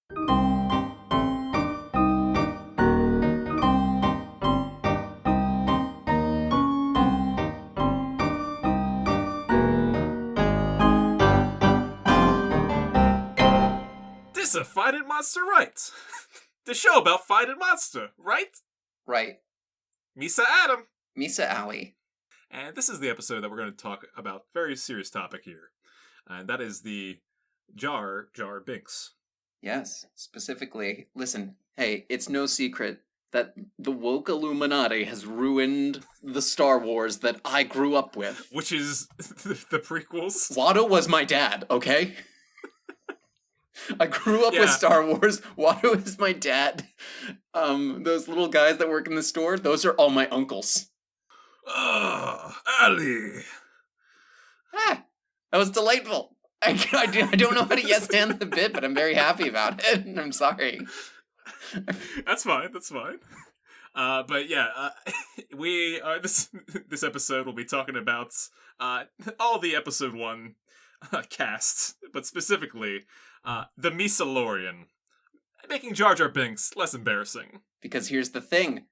This is a Fighting Monster, right? The show about Fighting Monster, right? Right. Meesa Adam. Meesa-lorian. And this is the episode that we're going to talk about a very serious topic here. And that is the Jar Jar Binks. Yes, specifically, listen, hey, it's no secret that the woke Illuminati has ruined the Star Wars that I grew up with. Which is the prequels. Watto was my dad, okay? I grew up with Star Wars. Watto is my dad. Those little guys that work in the store, those are all my uncles. Ali. That was delightful. I don't know how to yes and the bit, but I'm very happy about it. I'm sorry. That's fine. But yeah, we are this episode. We'll be talking about all the episode 1 casts, but specifically the Meesa-lorian, making Jar Jar Binks less embarrassing. Because here's the thing.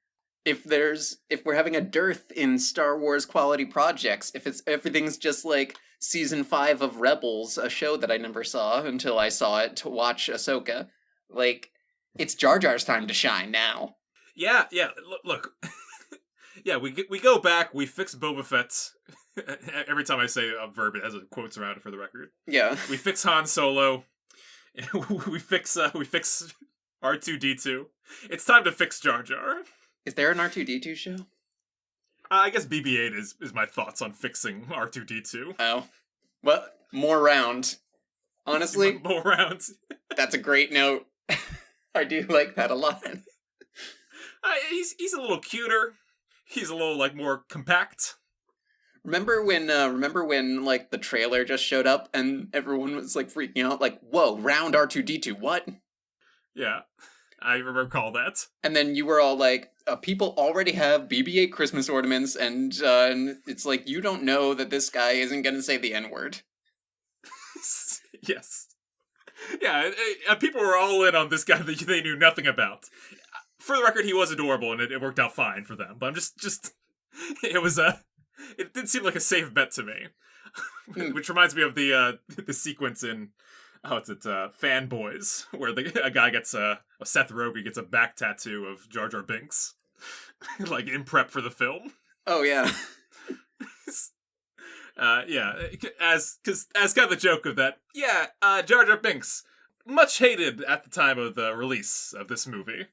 If we're having a dearth in Star Wars quality projects, if everything's just like season 5 of Rebels, a show that I never saw until I saw it to watch Ahsoka, like, it's Jar Jar's time to shine now. Yeah, look. Yeah, we go back, we fix Boba Fett. Every time I say a verb, it has quotes around it for the record. Yeah. We fix Han Solo. we fix R2-D2. It's time to fix Jar Jar. Is there an R2-D2 show? I guess BB-8 is my thoughts on fixing R2-D2. Oh. Well, more round. Honestly. More round. That's a great note. I do like that a lot. He's a little cuter. He's a little, like, more compact. Remember when, like, the trailer just showed up and everyone was, like, freaking out? Like, whoa, round R2-D2, what? Yeah. I recall that. And then you were all like, people already have BB-8 Christmas ornaments, and it's like, you don't know that this guy isn't going to say the N-word. Yes. Yeah, people were all in on this guy that they knew nothing about. For the record, he was adorable, and it worked out fine for them. But I'm just it did seem like a safe bet to me. Which reminds me of the sequence in... Fanboys, where a guy gets Seth Rogen gets a back tattoo of Jar Jar Binks, like in prep for the film. Oh yeah, yeah, as kind of the joke of that. Yeah, Jar Jar Binks, much hated at the time of the release of this movie,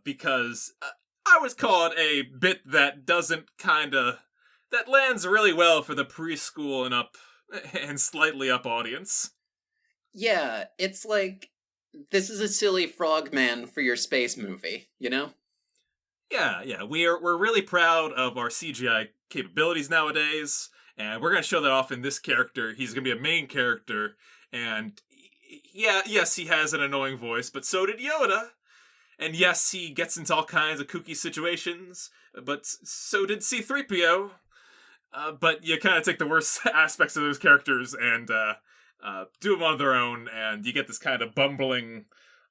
because I would call it a bit that that lands really well for the preschool and up and slightly up audience. Yeah, it's like, this is a silly frogman for your space movie, you know? Yeah, we're really proud of our CGI capabilities nowadays, and we're gonna show that off in this character. He's gonna be a main character, and yes, he has an annoying voice, but so did Yoda. And yes, he gets into all kinds of kooky situations, but so did C-3PO. But you kind of take the worst aspects of those characters and do them on their own, and you get this kind of bumbling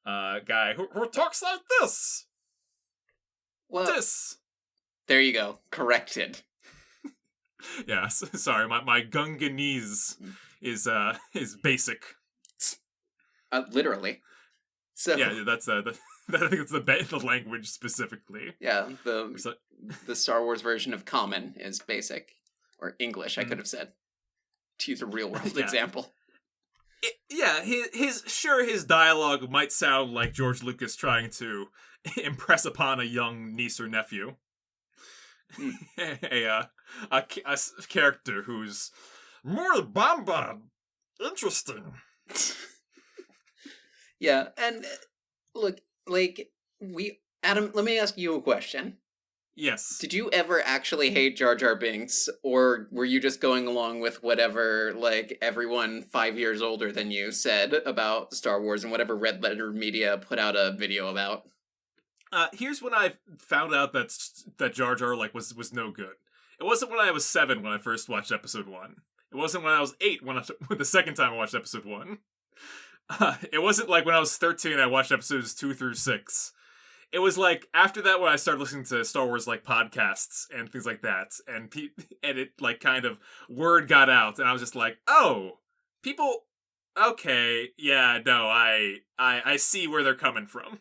guy who talks like this. Well, this. There you go. Corrected. Yeah, sorry, my Gunganese is basic. Literally. So yeah, that's I think it's the language specifically. Yeah, the Star Wars version of common is basic, or English. I could have said, to use a real world example. His dialogue might sound like George Lucas trying to impress upon a young niece or nephew. a character who's more bombad. Interesting. Yeah, and look, like, Adam, let me ask you a question. Yes. Did you ever actually hate Jar Jar Binks, or were you just going along with whatever, like, everyone 5 years older than you said about Star Wars and whatever Red Letter Media put out a video about? Here's when I found out that Jar Jar was no good. It wasn't when I was 7 when I first watched episode 1. It wasn't when I was 8 when the second time I watched episode 1. It wasn't like when I was 13 I watched episodes 2 through 6. It was like after that when I started listening to Star Wars like podcasts and things like that, and and it like kind of word got out, and I was just like, oh, people, okay, yeah, no, I see where they're coming from.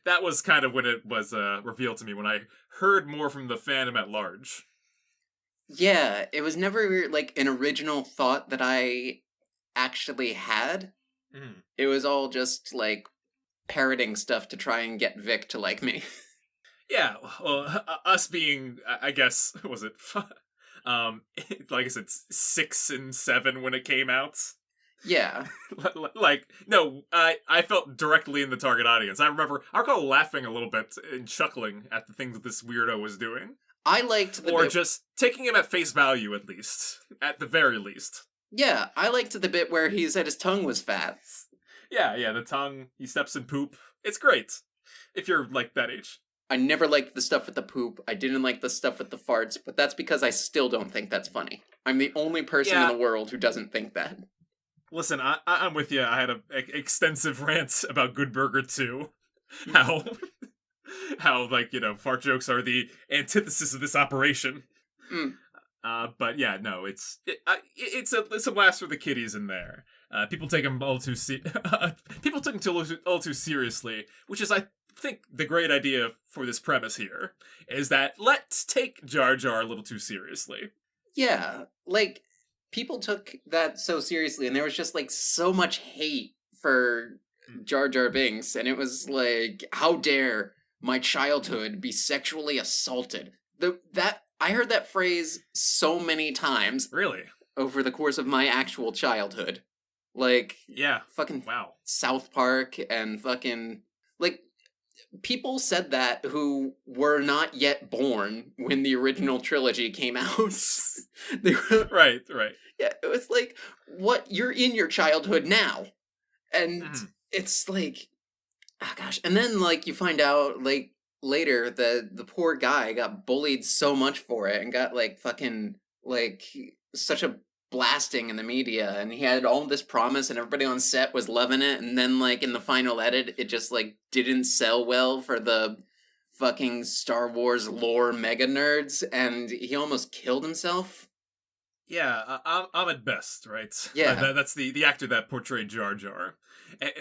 That was kind of when it was revealed to me when I heard more from the fandom at large. Yeah, it was never like an original thought that I actually had. Mm. It was all just like parroting stuff to try and get Vic to like me. Yeah, well, us being, I guess, was it, um, like I said, 6 and 7 when it came out. Yeah. Like, no, I felt directly in the target audience. I recall laughing a little bit and chuckling at the things that this weirdo was doing. I liked the Or bit... just taking him at face value, at least. At the very least. Yeah, I liked the bit where he said his tongue was fat. Yeah, the tongue, he steps in poop. It's great. If you're, like, that age. I never liked the stuff with the poop. I didn't like the stuff with the farts, but that's because I still don't think that's funny. I'm the only person in the world who doesn't think that. Listen, I'm with you. I had an extensive rant about Good Burger 2. How, like, fart jokes are the antithesis of this operation. Mm. But yeah, no, it's a blast for the kiddies in there. People take him all too people took him all too seriously, which is, I think, the great idea for this premise here is that let's take Jar Jar a little too seriously. Yeah, like people took that so seriously, and there was just like so much hate for Jar Jar Binks, and it was like, how dare my childhood be sexually assaulted? I heard that phrase so many times. Really? Over the course of my actual childhood. Like, yeah, fucking wow. South Park and fucking, like, people said that who were not yet born when the original trilogy came out. They were, right. Yeah, it was like, what, you're in your childhood now. And it's like, oh gosh. And then, like, you find out, like, later, the poor guy got bullied so much for it and got, like, fucking, like, such a blasting in the media, and he had all this promise and everybody on set was loving it, and then, like, in the final edit, it just, like, didn't sell well for the fucking Star Wars lore mega nerds, and he almost killed himself. Yeah, Ahmed Best, right? Yeah. That's the actor that portrayed Jar Jar,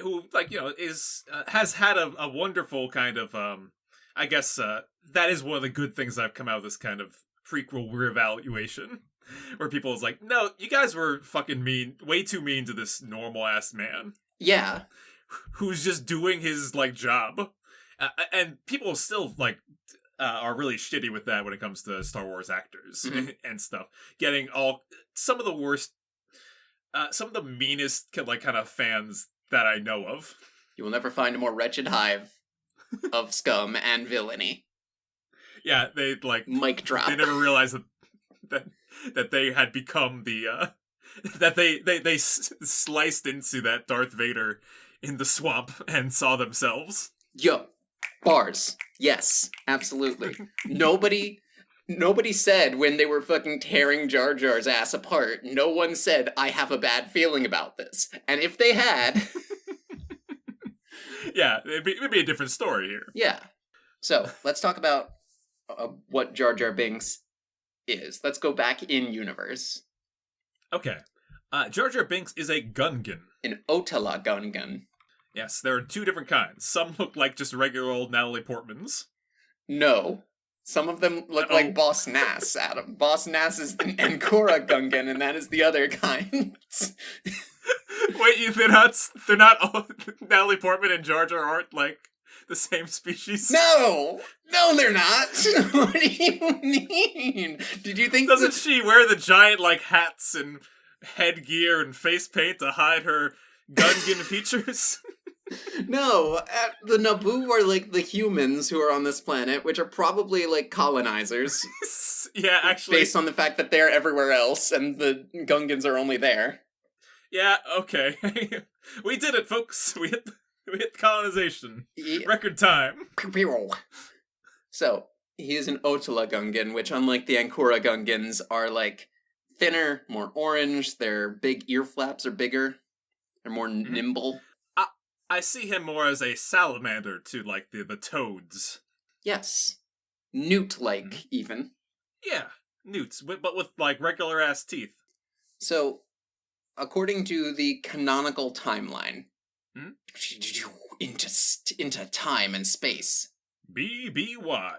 who, like, is has had a wonderful kind of I guess that is one of the good things that have come out of this kind of prequel reevaluation, where people is like, no, you guys were fucking mean, way too mean to this normal ass man. Yeah. Who's just doing his, like, job. And people still, like, are really shitty with that when it comes to Star Wars actors and stuff. Getting some of the worst, some of the meanest, like, kind of fans that I know of. You will never find a more wretched hive of scum and villainy. Yeah, they, like, mic drop. They never realized that they had become the that they sliced into that Darth Vader in the swamp and saw themselves. Yo, bars. Yes, absolutely. Nobody said when they were fucking tearing Jar Jar's ass apart, no one said, I have a bad feeling about this. And if they had... yeah, it'd be a different story here. Yeah. So, let's talk about what Jar Jar Binks is. Let's go back in universe. Okay. Jar Jar Binks is a Gungan. An Otala Gungan. Yes, there are two different kinds. Some look like just regular old Natalie Portmans. No. Some of them look like Boss Nass, Adam. Boss Nass is the Ancora Gungan, and that is the other kind. Wait, they're not Natalie Portman and Jar Jar aren't, like, the same species? No, they're not. What do you mean? Did you think? Doesn't she wear the giant, like, hats and headgear and face paint to hide her Gungan features? No, the Naboo are like the humans who are on this planet, which are probably like colonizers. Yeah, actually, based on the fact that they're everywhere else and the Gungans are only there. Yeah, okay. We did it, folks. We hit colonization. Yeah. Record time. So, he is an Otala Gungan, which, unlike the Ancora Gungans, are, like, thinner, more orange, their big ear flaps are bigger. They're more Mhm. nimble. I see him more as a salamander to, like, the toads. Yes. Newt-like, Mhm. even. Yeah, newts, but with, like, regular-ass teeth. So, according to the canonical timeline, Hmm? into time and space, BBY.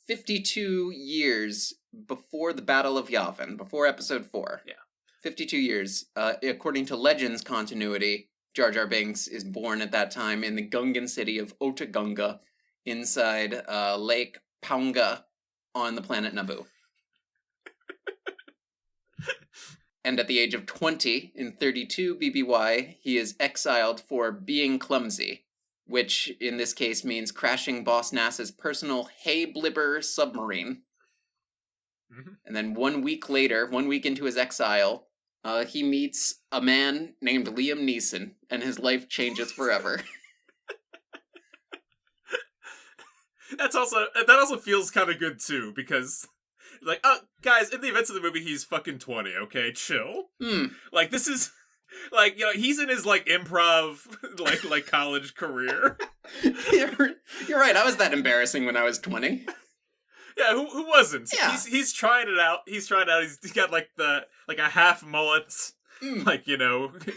52 years before the Battle of Yavin, before Episode 4. Yeah. 52 years. According to Legends continuity, Jar Jar Binks is born at that time in the Gungan city of Otogunga, inside Lake Paunga on the planet Naboo. And at the age of 20, in 32 BBY, he is exiled for being clumsy, which in this case means crashing Boss Nass's personal Hey Blibber submarine. Mhm. And then 1 week later, 1 week into his exile, he meets a man named Liam Neeson, and his life changes forever. That also feels kind of good too, because, like, guys, in the events of the movie, he's fucking 20. Okay, chill. Like, this is, like, he's in his, like, improv, like college career. You're right. I was that embarrassing when I was 20. Yeah, who wasn't? Yeah. He's trying it out. He's got like a half mullet, like,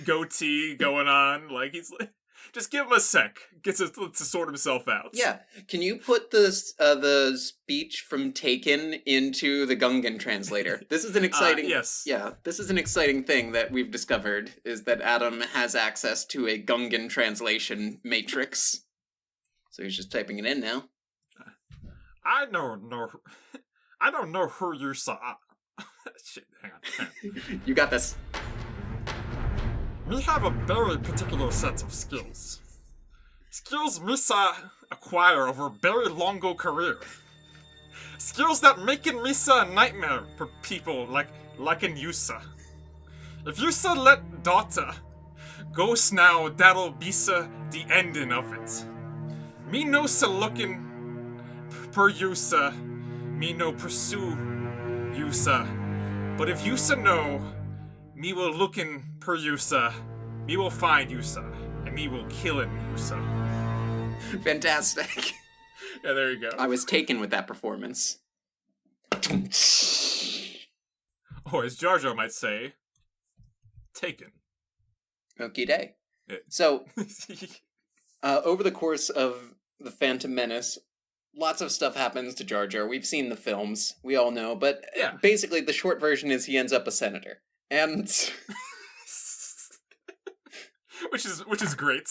goatee going on. Like, he's like, just give him a sec. Gets to sort himself out. Yeah. Can you put the speech from Taken into the Gungan translator? This is an exciting. Yes. Yeah. This is an exciting thing that we've discovered, is that Adam has access to a Gungan translation matrix. So he's just typing it in now. I don't know who you saw. Shit, hang on. You got this. We have a very particular set of skills. Skills Meesa acquire over a very longo career. Skills that making Meesa a nightmare for people like an Yusa. If Yusa let daughter go now, that'll be the ending of it. Me no sa looking per Yusa, me no pursue Yusa. But if Yusa know, me will looking per Yusa, me will find Yusa, and me will killing Yusa. Fantastic. Yeah, there you go. I was taken with that performance. Or as Jar Jar might say, taken. Okie day. Yeah. So, over the course of The Phantom Menace, lots of stuff happens to Jar Jar. We've seen the films, we all know, but Yeah. basically the short version is he ends up a senator. And which is great.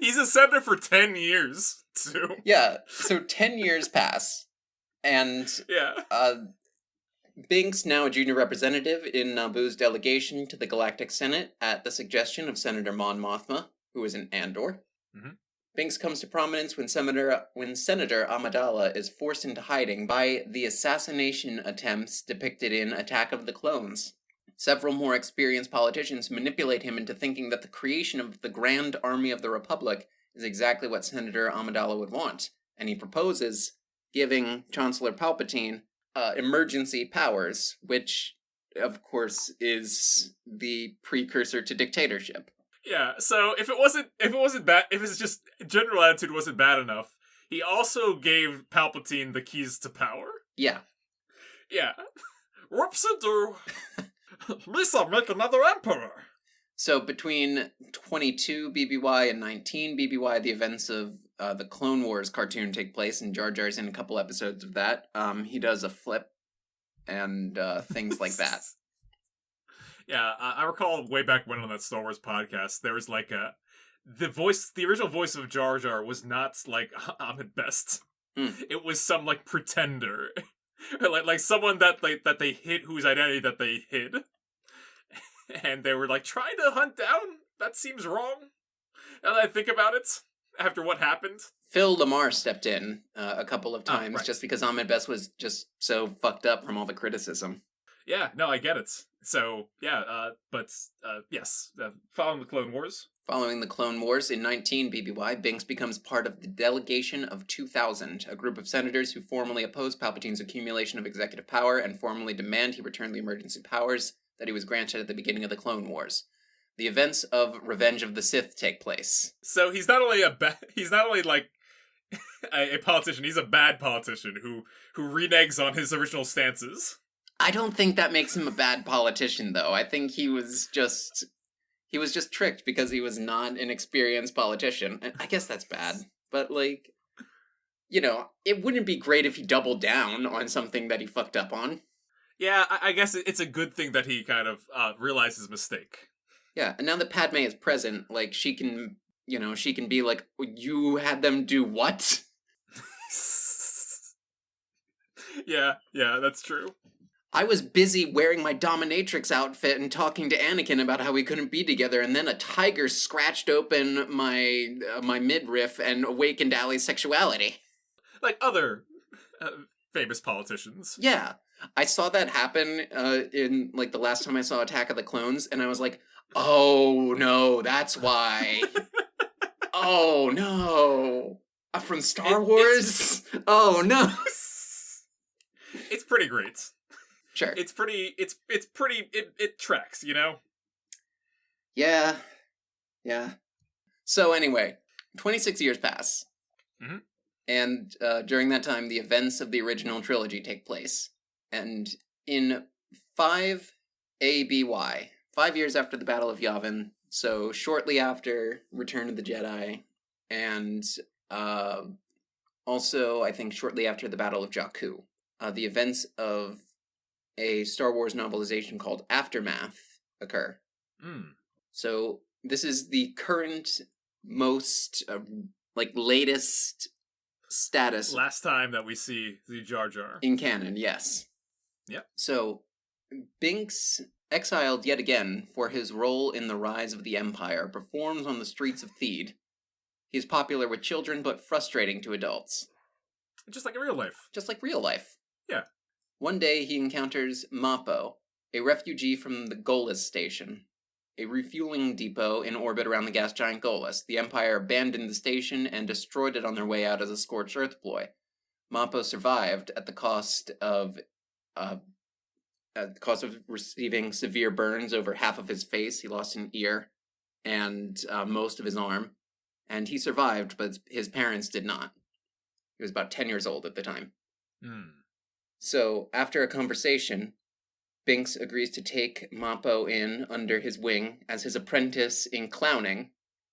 He's a senator for 10 years, too. yeah, so 10 years pass, and Yeah. Binks, now a junior representative in Naboo's delegation to the Galactic Senate at the suggestion of Senator Mon Mothma, who is an Andor. Mm-hmm. Binks comes to prominence when Senator Amidala is forced into hiding by the assassination attempts depicted in Attack of the Clones. Several more experienced politicians manipulate him into thinking that the creation of the Grand Army of the Republic is exactly what Senator Amidala would want, and he proposes giving Chancellor Palpatine emergency powers, which, of course, is the precursor to dictatorship. Yeah, so if his just general attitude wasn't bad enough, he also gave Palpatine the keys to power. Yeah. Yeah. Whoopsie-doo. Meesa, make another emperor. So between 22 BBY and 19 BBY, the events of the Clone Wars cartoon take place, and Jar Jar's in a couple episodes of that. He does a flip and things like that. Yeah, I recall way back when on that Star Wars podcast, there was like the original voice of Jar Jar was not like Ahmed Best. It was some like pretender, like someone that they hid, whose identity that they hid, and they were like trying to hunt down. That seems wrong. Now that I think about it, after what happened. Phil Lamar stepped in a couple of times right. just because Ahmed Best was just so fucked up from all the criticism. Yeah, no, I get it. So, yeah, yes, following the Clone Wars. Following the Clone Wars in 19 BBY, Binks becomes part of the Delegation of 2000, a group of senators who formally oppose Palpatine's accumulation of executive power and formally demand he return the emergency powers that he was granted at the beginning of the Clone Wars. the events of Revenge of the Sith take place. So he's not only like a politician, he's a bad politician who reneges on his original stances. I don't think that makes him a bad politician, though. I think he was just tricked because he was not an experienced politician. And I guess that's bad, but like, you know, it wouldn't be great if he doubled down on something that he fucked up on. Yeah, I guess it's a good thing that he kind of realized his mistake. Yeah, and now that Padme is present, like, she can be like, you had them do what? Yeah, that's true. I was busy wearing my dominatrix outfit and talking to Anakin about how we couldn't be together, and then a tiger scratched open my midriff and awakened Allie's sexuality. Like other famous politicians. Yeah. I saw that happen in, like, the last time I saw Attack of the Clones, and I was like, oh, no, that's why. Oh, no. From Star Wars? Oh, no. It's pretty great. Sure. It's pretty, it tracks, you know? Yeah. So anyway, 26 years pass. Mm-hmm. And during that time, the events of the original trilogy take place. And in 5 ABY, 5 years after the Battle of Yavin, so shortly after Return of the Jedi, and also, I think, shortly after the Battle of Jakku, the events of a Star Wars novelization called Aftermath occur. So this is the current, most, latest status. Last time that we see the Jar Jar. In canon, yes. Yep. So, Binks, exiled yet again for his role in the rise of the Empire, performs on the streets of Theed. He is popular with children, but frustrating to adults. Just like in real life. Just like real life. Yeah. One day he encounters Mappo, a refugee from the Golas station, a refueling depot in orbit around the gas giant Golas. The Empire abandoned the station and destroyed it on their way out as a scorched earth ploy. Mappo survived at the cost of receiving severe burns over half of his face. He lost an ear and most of his arm. And he survived, but his parents did not. He was about 10 years old at the time. So, after a conversation, Binks agrees to take Mappo in under his wing as his apprentice in clowning,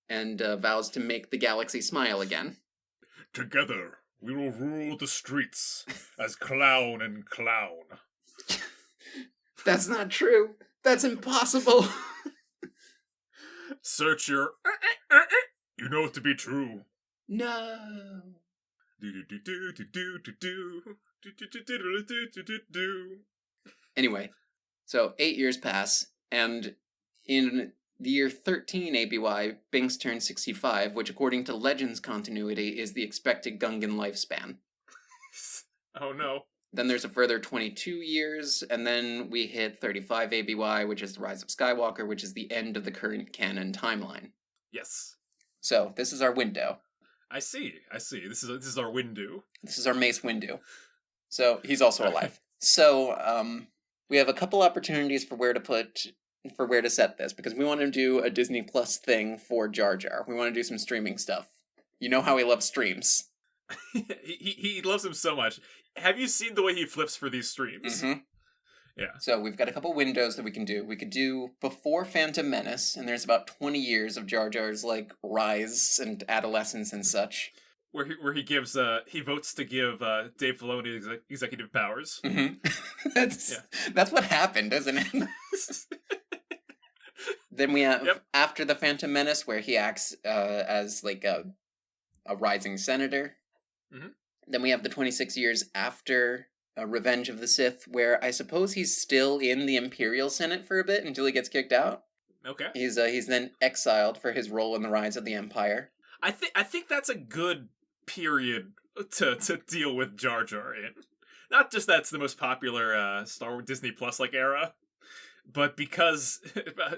and vows to make the galaxy smile again. Together, we will rule the streets as clown and clown. That's not true. That's impossible. Search your... You know it to be true. No. Anyway, so 8 years pass, and in the year 13 ABY, Binks turns 65, which according to Legends continuity is the expected Gungan lifespan. Oh no. Then there's a further 22 years, and then we hit 35 ABY, which is the Rise of Skywalker, which is the end of the current canon timeline. Yes. So, this is our window. I see. This is our Windu. This is our Mace Windu. So, he's also alive. So, we have a couple opportunities for where to set this, because we want to do a Disney Plus thing for Jar Jar. We want to do some streaming stuff. You know how he loves streams. he loves them so much. Have you seen the way he flips for these streams? Mm-hmm. Yeah. So we've got a couple windows that we can do. We could do before Phantom Menace, and there's about 20 years of Jar Jar's, like, rise and adolescence and such. Where he gives, he votes to give Dave Filoni executive powers. Mm-hmm. That's what happened, isn't it? Then we have after the Phantom Menace, where he acts as, like, a rising senator. Mm-hmm. Then we have the 26 years after Revenge of the Sith, where I suppose he's still in the Imperial Senate for a bit until he gets kicked out. Okay. He's then exiled for his role in the rise of the Empire. I think that's a good period to deal with Jar Jar in. Not just that's the most popular Star Wars Disney Plus like era, but because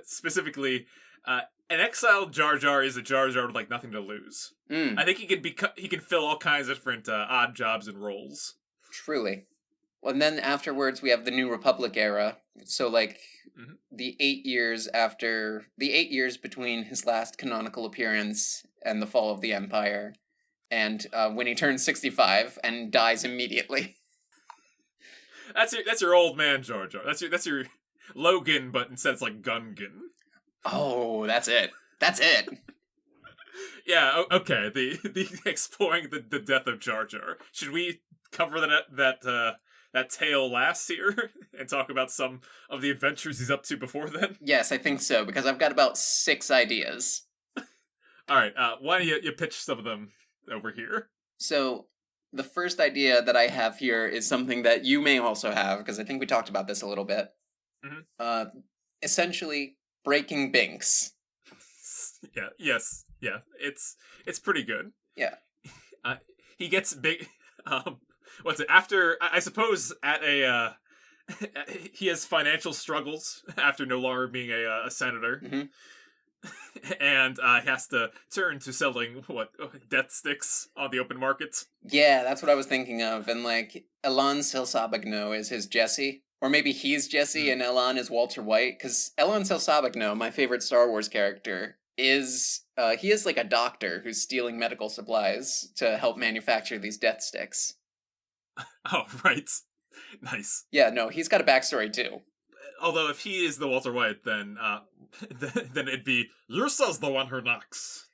specifically an exiled Jar Jar is a Jar Jar with like nothing to lose. I think he can fill all kinds of different odd jobs and roles. Truly. Well, and then afterwards we have the New Republic era. So like Mhm. the 8 years between his last canonical appearance and the fall of the Empire, and when he turns 65 and dies immediately. That's your old man Jar Jar. That's your Logan, but instead it's like Gungan. Oh, that's it. That's it. Yeah, okay. The exploring the death of Jar Jar. Should we cover that tale last here and talk about some of the adventures he's up to before then? Yes, I think so, because I've got about 6 ideas. All right. Why don't you pitch some of them over here? So, the first idea that I have here is something that you may also have, because I think we talked about this a little bit. Mhm. Essentially, breaking Binks. Yeah. Yes. Yeah. It's pretty good. Yeah. He gets big. What's it? After I suppose at a he has financial struggles after no longer being a senator, Mhm. and he has to turn to selling death sticks on the open market. Yeah, that's what I was thinking of. And like, Elan Silsabagno is his Jesse. Or maybe he's Jesse and Elan is Walter White. Because Elan Silsabagno, my favorite Star Wars character, is he is like a doctor who's stealing medical supplies to help manufacture these death sticks. Oh, right. Nice. Yeah, no, he's got a backstory too. Although if he is the Walter White, then then it'd be Ursa's the one who knocks.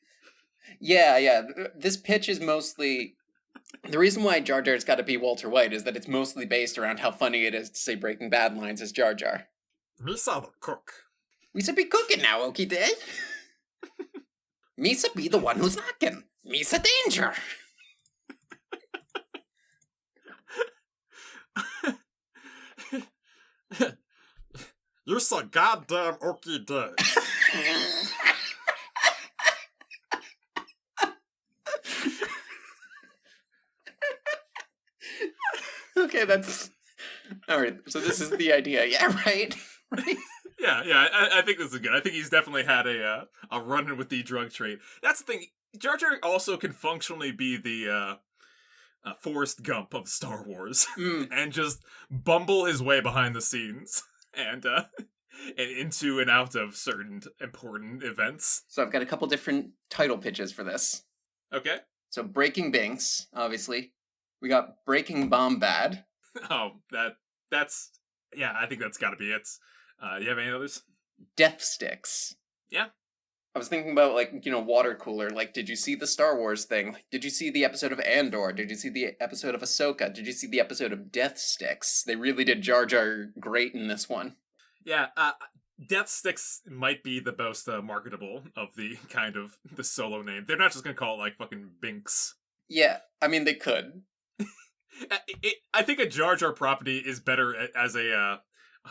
Yeah. This pitch is mostly the reason why Jar Jar's got to be Walter White is that it's mostly based around how funny it is to say Breaking Bad lines as Jar Jar. Meesa the cook. We should be cooking now, Okie Day. Meesa be the one who's knocking. Meesa danger. You're so goddamn okie day. Okay, that's all right. So this is the idea. Yeah, right. Right. Yeah. I think this is good. I think he's definitely had a run-in with the drug trade. That's the thing. Jar Jar also can functionally be the Forrest Gump of Star Wars, and just bumble his way behind the scenes and into and out of certain important events. So I've got a couple different title pitches for this. Okay. So Breaking Binks, obviously. We got Breaking Bombad. Oh, that's yeah. I think that's got to be it. You have any others? Death Sticks. Yeah. I was thinking about, like, water cooler. Like, did you see the Star Wars thing? Like, did you see the episode of Andor? Did you see the episode of Ahsoka? Did you see the episode of Death Sticks? They really did Jar Jar great in this one. Yeah, Death Sticks might be the most marketable of the kind of the solo name. They're not just gonna call it like fucking Binks. Yeah, I mean, they could. I think a Jar Jar property is better as a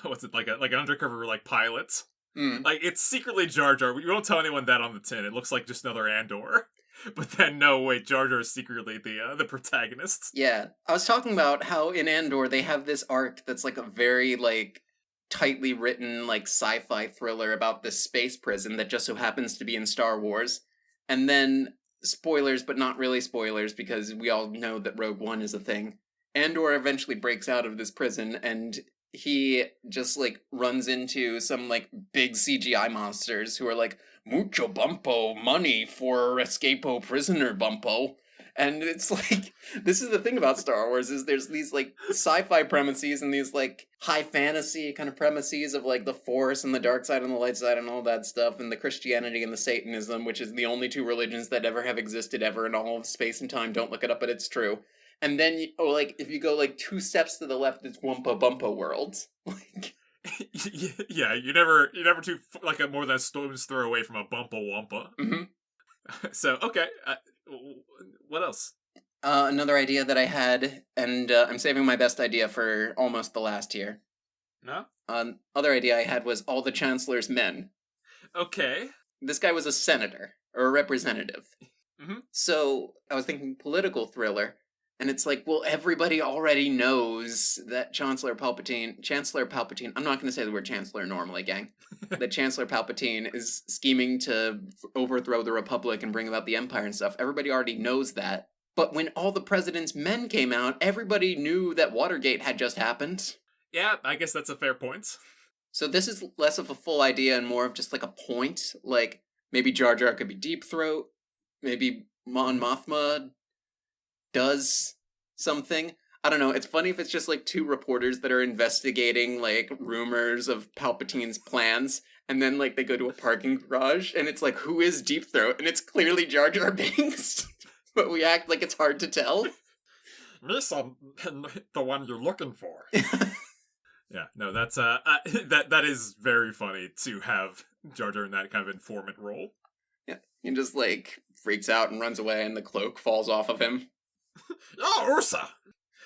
what's it, like an undercover like pilot. Like, it's secretly Jar Jar. We won't tell anyone that on the tin. It looks like just another Andor. But then, no, wait, Jar Jar is secretly the protagonist. Yeah, I was talking about how in Andor they have this arc that's like a very, like, tightly written, like, sci-fi thriller about this space prison that just so happens to be in Star Wars. And then, spoilers, but not really spoilers, because we all know that Rogue One is a thing. Andor eventually breaks out of this prison, and he just, like, runs into some, like, big CGI monsters who are like, mucho bumpo, money for escapo prisoner bumpo. And it's like, this is the thing about Star Wars, is there's these, like, sci-fi premises and these, like, high fantasy kind of premises of, like, the Force and the dark side and the light side and all that stuff, and the Christianity and the Satanism, which is the only two religions that ever have existed ever in all of space and time. Don't look it up, but it's true. And then, if you go, like, 2 steps to the left, it's Wumpa Bumpa worlds. Like, yeah, you're never too more than a stone's throw away from a Bumpa Wumpa. mm-hmm. So, okay, what else? Another idea that I had, and I'm saving my best idea for almost the last year. No? Other idea I had was All the Chancellor's Men. Okay. This guy was a senator, or a representative. Mm-hmm. So, I was thinking political thriller. And it's like, well, everybody already knows that Chancellor Palpatine, I'm not going to say the word Chancellor normally, gang, that Chancellor Palpatine is scheming to overthrow the Republic and bring about the Empire and stuff. Everybody already knows that. But when All the President's Men came out, everybody knew that Watergate had just happened. Yeah, I guess that's a fair point. So this is less of a full idea and more of just like a point. Like, maybe Jar Jar could be Deep Throat. Maybe Mon Mothma does something. I don't know. It's funny if it's just like two reporters that are investigating like rumors of Palpatine's plans, and then like they go to a parking garage and it's like, who is Deep Throat? And it's clearly Jar Jar Binks, but we act like it's hard to tell. Meesa, the one you're looking for. Yeah, no, that's that is very funny to have Jar Jar in that kind of informant role. Yeah, he just like freaks out and runs away, and the cloak falls off of him. Oh, Ursa!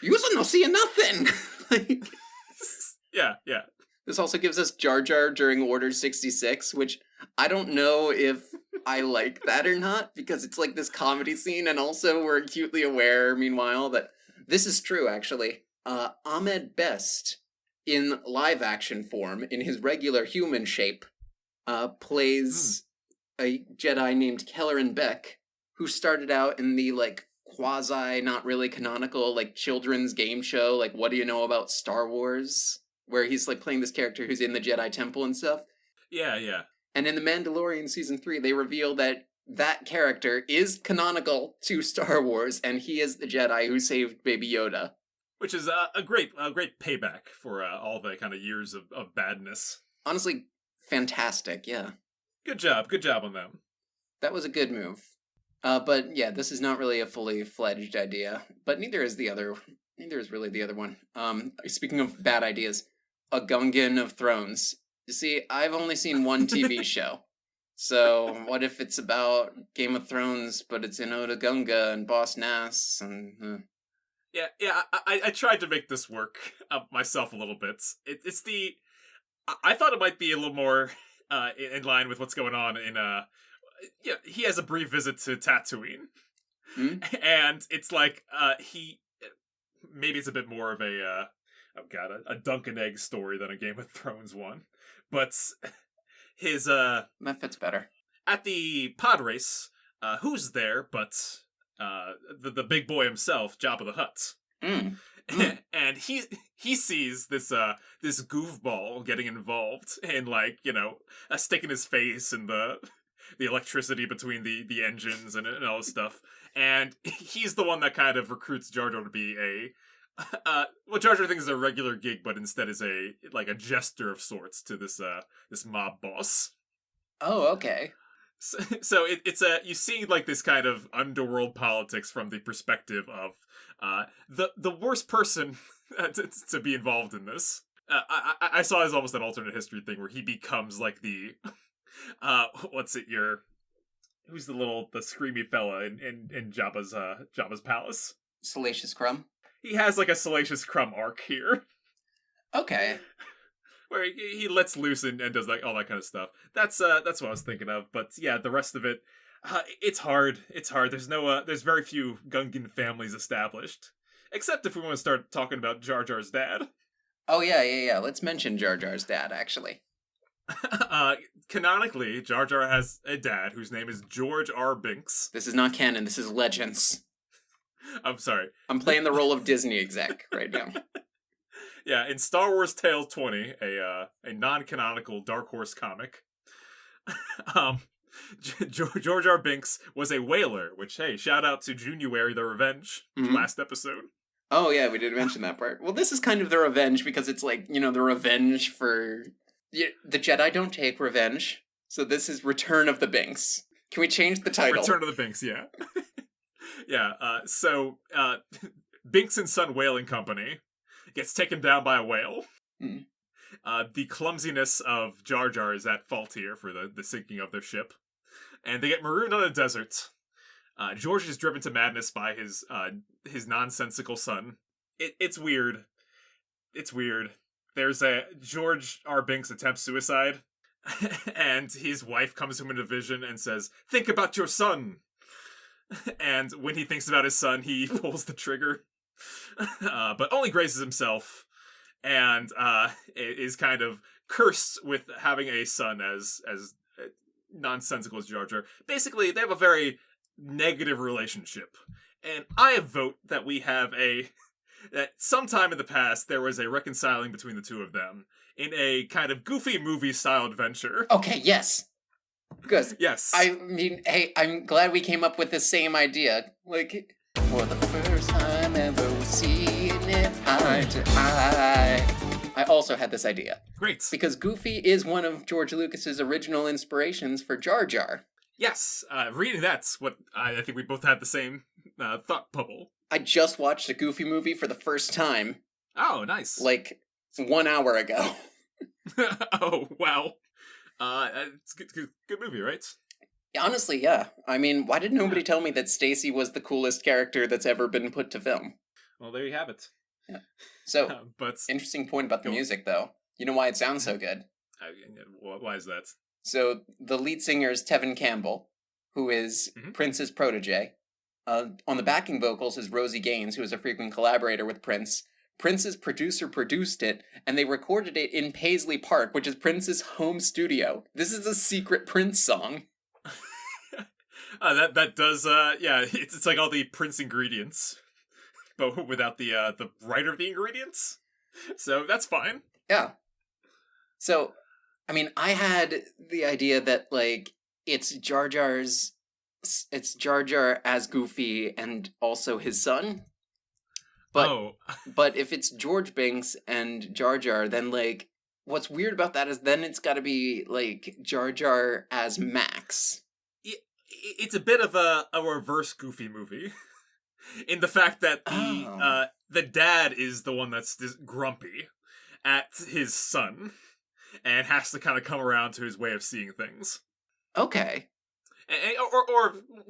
You no see nothing. Like, Yeah. this also gives us Jar Jar during Order 66, which I don't know if I like that or not, because it's like this comedy scene, and also we're acutely aware, meanwhile, that this is true, actually. Ahmed Best, in live-action form, in his regular human shape, plays a Jedi named Kelleran Beck, who started out in the, like, quasi, not really canonical, like, children's game show, like, What Do You Know About Star Wars? Where he's, like, playing this character who's in the Jedi Temple and stuff. Yeah. And in The Mandalorian Season 3, they reveal that that character is canonical to Star Wars, and he is the Jedi who saved Baby Yoda. Which is a great payback for all the kind of years of badness. Honestly, fantastic, yeah. Good job on them. That was a good move. But yeah, this is not really a fully fledged idea, but neither is really the other one. Speaking of bad ideas, a Gungan of Thrones. You see, I've only seen one TV show. So what if it's about Game of Thrones, but it's in Oda Gunga and Boss Nass and... Yeah. I tried to make this work myself a little bit. I thought it might be a little more in line with what's going on in Yeah, he has a brief visit to Tatooine, and it's like maybe it's a bit more of a dunk and egg story than a Game of Thrones one, but his that fits better. At the pod race, who's there but the big boy himself, Jabba the Hutt. And he sees this goofball getting involved in, like, sticking his face in the electricity between the engines and all this stuff, and he's the one that kind of recruits Jar Jar to be what Jar Jar thinks is a regular gig, but instead is a jester of sorts to this mob boss. Oh, okay. So it's you see like this kind of underworld politics from the perspective of the worst person to be involved in this. I saw it as almost an alternate history thing where he becomes like the who's the screamy fella in Jabba's palace? Salacious Crumb? He has like a Salacious Crumb arc here. Okay. Where he lets loose and does like all that kind of stuff. That's what I was thinking of. But yeah, the rest of it, it's hard. It's hard. There's very few Gungan families established, except if we want to start talking about Jar Jar's dad. Oh yeah. Let's mention Jar Jar's dad, actually. Canonically, Jar Jar has a dad whose name is George R. Binks. This is not canon. This is Legends. I'm sorry. I'm playing the role of Disney exec right now. Yeah, in Star Wars Tales 20, a non-canonical Dark Horse comic, George R. Binks was a whaler, which, hey, shout out to June-uary the Revenge, last episode. Oh yeah, we did mention that part. Well, this is kind of the revenge because it's like, the revenge for... The Jedi don't take revenge, so this is Return of the Binks. Can we change the title? Return of the Binks, yeah. Yeah, so Binks and Son Whaling Company gets taken down by a whale. The clumsiness of Jar Jar is at fault here for the sinking of their ship. And they get marooned on a desert. George is driven to madness by his nonsensical son. It's weird. It's weird. There's George R. Binks attempts suicide, and his wife comes to him in a vision and says, "Think about your son." And when he thinks about his son, he pulls the trigger. But only grazes himself, and is kind of cursed with having a son as nonsensical as Jar Jar. Basically, they have a very negative relationship, And I vote that we have that sometime in the past there was a reconciling between the two of them in a kind of goofy movie style adventure. Okay, yes. Good. Yes. I mean, hey, I'm glad we came up with the same idea. Like, for the first time ever, we're seeing it eye to eye. I also had this idea. Great. Because Goofy is one of George Lucas's original inspirations for Jar Jar. Yes. Reading that's what I think we both had the same thought bubble. I just watched a Goofy movie for the first time. Oh, nice. Like 1 hour ago. Oh, wow. It's good movie, right? Honestly, yeah. I mean, why did nobody tell me that Stacy was the coolest character that's ever been put to film? Well, there you have it. Yeah. So, but interesting point about the music, though. You know why it sounds so good? Why is that? So, the lead singer is Tevin Campbell, who is Prince's protege. On the backing vocals is Rosie Gaines, who is a frequent collaborator with Prince. Prince's producer produced it, and they recorded it in Paisley Park, which is Prince's home studio. This is a secret Prince song. That does it's like all the Prince ingredients, but without the writer of the ingredients. So that's fine. Yeah. So, I mean, I had the idea that like it's Jar Jar as Goofy and also his son. But if it's George Binks and Jar Jar, then like what's weird about that is then it's got to be like Jar Jar as Max. It's a bit of a reverse Goofy movie, in the fact that the dad is the one that's grumpy at his son, and has to kind of come around to his way of seeing things. Okay.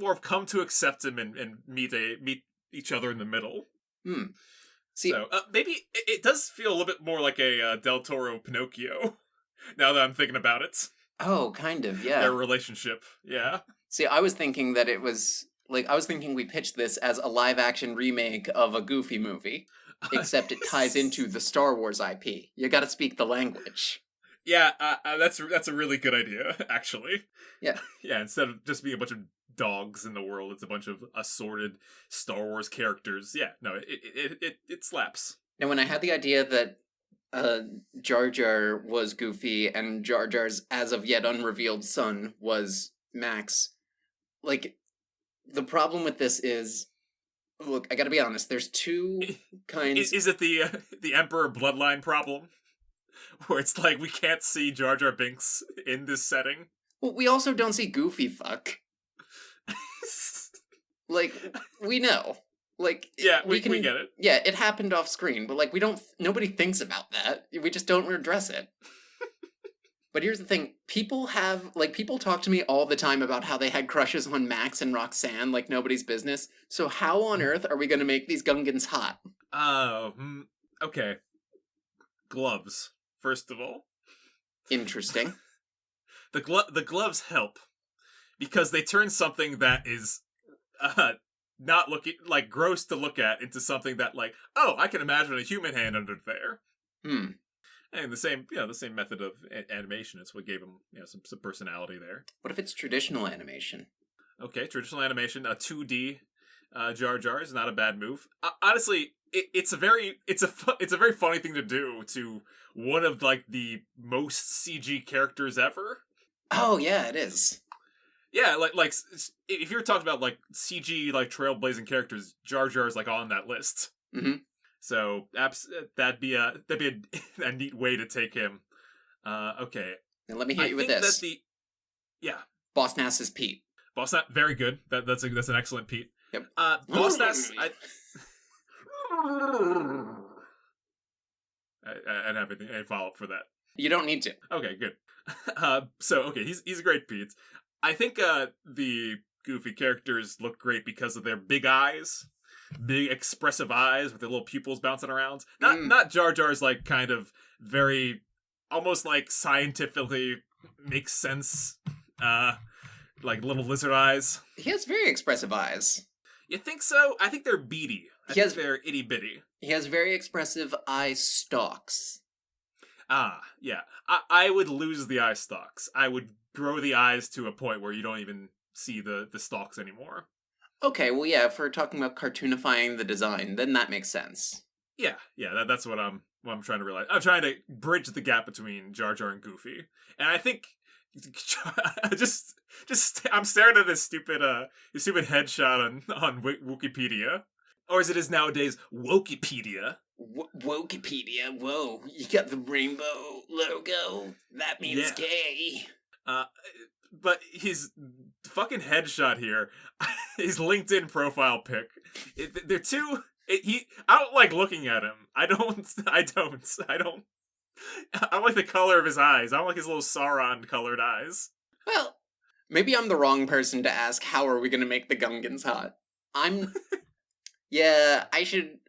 Or come to accept him and meet each other in the middle. See, so maybe it does feel a little bit more like a Del Toro Pinocchio, now that I'm thinking about it. Oh, kind of, yeah. Their relationship, yeah. See, I was thinking that it was like I was thinking we pitched this as a live-action remake of a Goofy movie, except it ties into the Star Wars IP. You got to speak the language. Yeah, that's a really good idea, actually. Yeah. Yeah, instead of just being a bunch of dogs in the world, it's a bunch of assorted Star Wars characters. Yeah, no, it slaps. Now, when I had the idea that Jar Jar was Goofy and Jar Jar's as of yet unrevealed son was Max, like, the problem with this is, look, I gotta be honest, there's two kinds... Is it the Emperor bloodline problem? Where it's like, we can't see Jar Jar Binks in this setting? Well, we also don't see Goofy fuck. Like, we know. Like, yeah, we get it. Yeah, it happened off screen, but like, nobody thinks about that. We just don't address it. But here's the thing, people talk to me all the time about how they had crushes on Max and Roxanne like nobody's business. So how on earth are we going to make these Gungans hot? Okay. Gloves, first of all. Interesting. The gloves help, because they turn something that is not looking like gross to look at into something that like, oh, I can imagine a human hand under there. And the same method of animation is what gave him, some personality there. What if it's traditional animation? Okay, traditional animation, 2D Jar Jar is not a bad move. Honestly, it's a very funny thing to do to one of like the most CG characters ever. Oh yeah, it is. Yeah, like if you're talking about like CG like trailblazing characters, Jar Jar is like on that list. Mm-hmm. So that'd be a neat way to take him. Okay. Now let me hit you with this. Boss Nass is Pete. Boss Nass, very good. That's an excellent Pete. Yep. Boss Nass. I have any follow up for that. You don't need to. Okay, good. He's a great Pete. I think the Goofy characters look great because of their big eyes. Big expressive eyes with their little pupils bouncing around. Not Jar Jar's like kind of very almost like scientifically makes sense like little lizard eyes. He has very expressive eyes. You think so? I think they're beady. They're itty bitty. He has very expressive eye stalks. Yeah. I would lose the eye stalks. I would grow the eyes to a point where you don't even see the stalks anymore. Okay, well, yeah, if we're talking about cartoonifying the design, then that makes sense. Yeah, that's what I'm trying to realize. I'm trying to bridge the gap between Jar Jar and Goofy, and I think just I'm staring at this stupid headshot on Wikipedia, or as it is nowadays, Wokipedia. Wokipedia, whoa, you got the rainbow logo. That means Yeah. gay. Uh, but his fucking headshot here, his LinkedIn profile pic, they're too. I don't like looking at him. I don't like the color of his eyes. I don't like his little Sauron colored eyes. Well, maybe I'm the wrong person to ask how are we going to make the Gungans hot. Yeah, I should...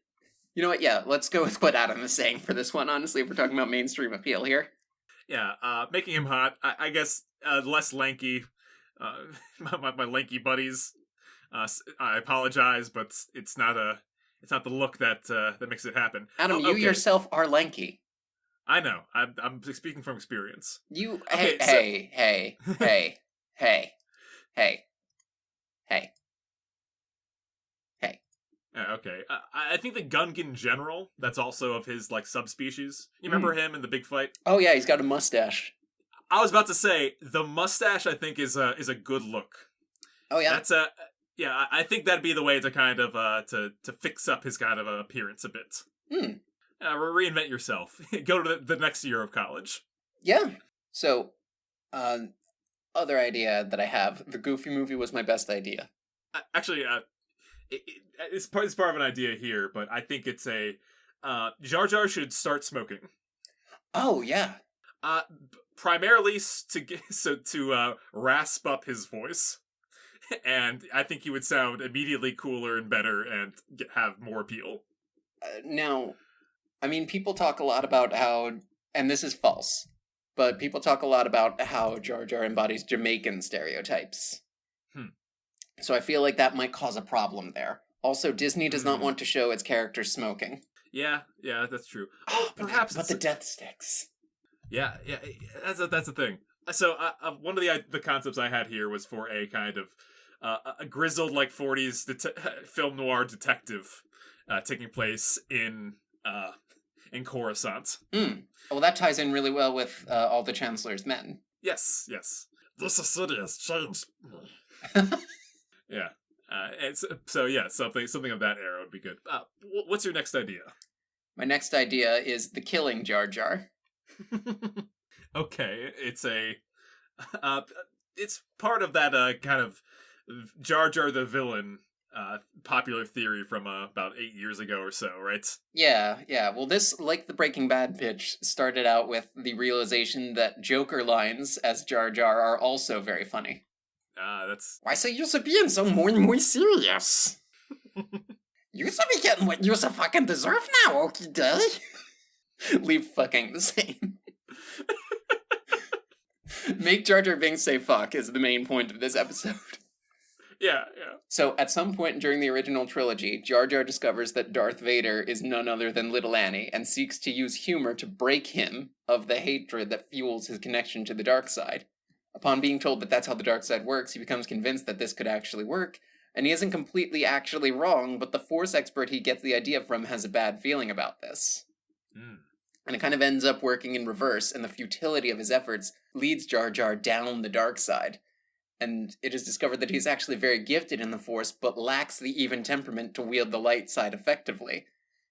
You know what, yeah, let's go with what Adam is saying for this one, honestly, if we're talking about mainstream appeal here. Yeah, making him hot, I guess less lanky. My lanky buddies, I apologize, but it's not the look that makes it happen. Adam, Oh, you yourself are lanky. I know. I'm speaking from experience. You... Okay, Hey. Okay. I think the Gungan in general, that's also of his, like, subspecies. You remember him in the big fight? Oh yeah, he's got a mustache. I was about to say, the mustache, I think, is a good look. Oh yeah? That's I think that'd be the way to kind of, to fix up his kind of appearance a bit. Reinvent yourself. Go to the next year of college. Yeah. So, other idea that I have, the Goofy movie was my best idea. Actually, it's part of an idea here, but I think it's Jar Jar should start smoking. Oh yeah. Primarily to rasp up his voice, and I think he would sound immediately cooler and better and have more appeal. Now, I mean, people talk a lot about how, and this is false, but people talk a lot about how Jar Jar embodies Jamaican stereotypes. So I feel like that might cause a problem there. Also, Disney does not want to show its characters smoking. Yeah, that's true. But the death sticks. Yeah, that's the thing. So one of the concepts I had here was for a kind of a grizzled, like, 40s film noir detective taking place in Coruscant. Well, that ties in really well with all the Chancellor's men. Yes. This city has changed me. Yeah. Something of that era would be good. What's your next idea? My next idea is the killing Jar Jar. Okay, it's it's part of that kind of Jar Jar the villain popular theory from about 8 years ago or so, right? Yeah. Well, this, like the Breaking Bad pitch, started out with the realization that Joker lines as Jar Jar are also very funny. That's... Why so you being so more serious? You be getting what you fucking deserve now, okie day? Leave fucking the same. Make Jar Jar Binks say fuck is the main point of this episode. Yeah. So, at some point during the original trilogy, Jar Jar discovers that Darth Vader is none other than Little Annie, and seeks to use humor to break him of the hatred that fuels his connection to the dark side. Upon being told that that's how the dark side works, he becomes convinced that this could actually work, and he isn't completely actually wrong, but the Force expert he gets the idea from has a bad feeling about this. And it kind of ends up working in reverse, and the futility of his efforts leads Jar Jar down the dark side. And it is discovered that he's actually very gifted in the Force, but lacks the even temperament to wield the light side effectively.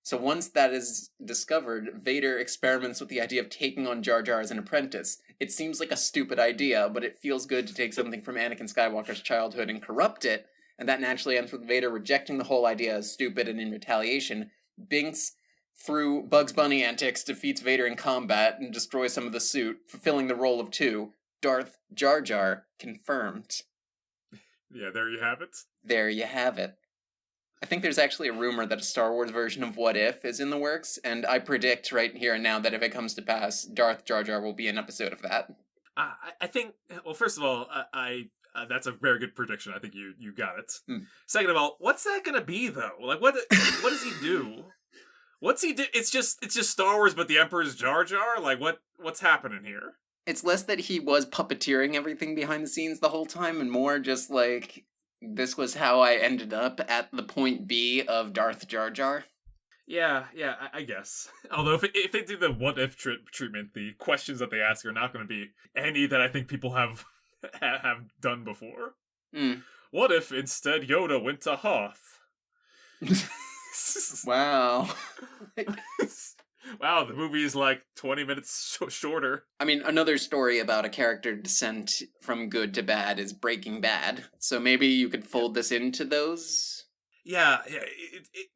So once that is discovered, Vader experiments with the idea of taking on Jar Jar as an apprentice. It seems like a stupid idea, but it feels good to take something from Anakin Skywalker's childhood and corrupt it, and that naturally ends with Vader rejecting the whole idea as stupid, and in retaliation, Binks, through Bugs Bunny antics, defeats Vader in combat and destroys some of the suit, fulfilling the role of two. Darth Jar Jar confirmed. Yeah, there you have it. There you have it. I think there's actually a rumor that a Star Wars version of What If is in the works, and I predict right here and now that if it comes to pass, Darth Jar Jar will be an episode of that. I think, well, first of all, that's a very good prediction. I think you got it. Second of all, what's that gonna be, though? Like, what does he do? What's he do? It's just Star Wars, but the Emperor's Jar Jar? Like, what's happening here? It's less that he was puppeteering everything behind the scenes the whole time, and more just, like, this was how I ended up at the point B of Darth Jar Jar. Yeah, I guess. Although if they do the what if treatment, the questions that they ask are not going to be any that I think people have have done before. Mm. What if instead Yoda went to Hoth? Wow. Wow, the movie is like 20 minutes shorter. I mean, another story about a character descent from good to bad is Breaking Bad. So maybe you could fold this into those. Yeah,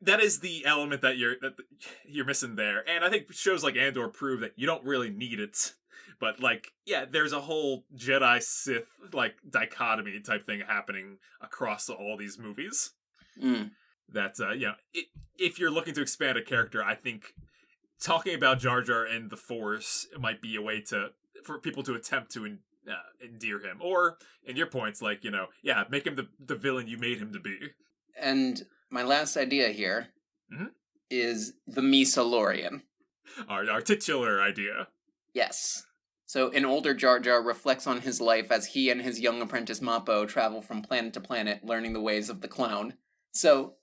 that is the element that you're missing there, and I think shows like Andor prove that you don't really need it. But like, yeah, there's a whole Jedi Sith like dichotomy type thing happening across all these movies. Mm. That if you're looking to expand a character, I think talking about Jar Jar and the Force might be a way for people to attempt to endear him, or in your points, like make him the villain you made him to be. And my last idea here is the Meesa-lorian. Our titular idea. Yes. So an older Jar Jar reflects on his life as he and his young apprentice Mappo travel from planet to planet, learning the ways of the clown. So...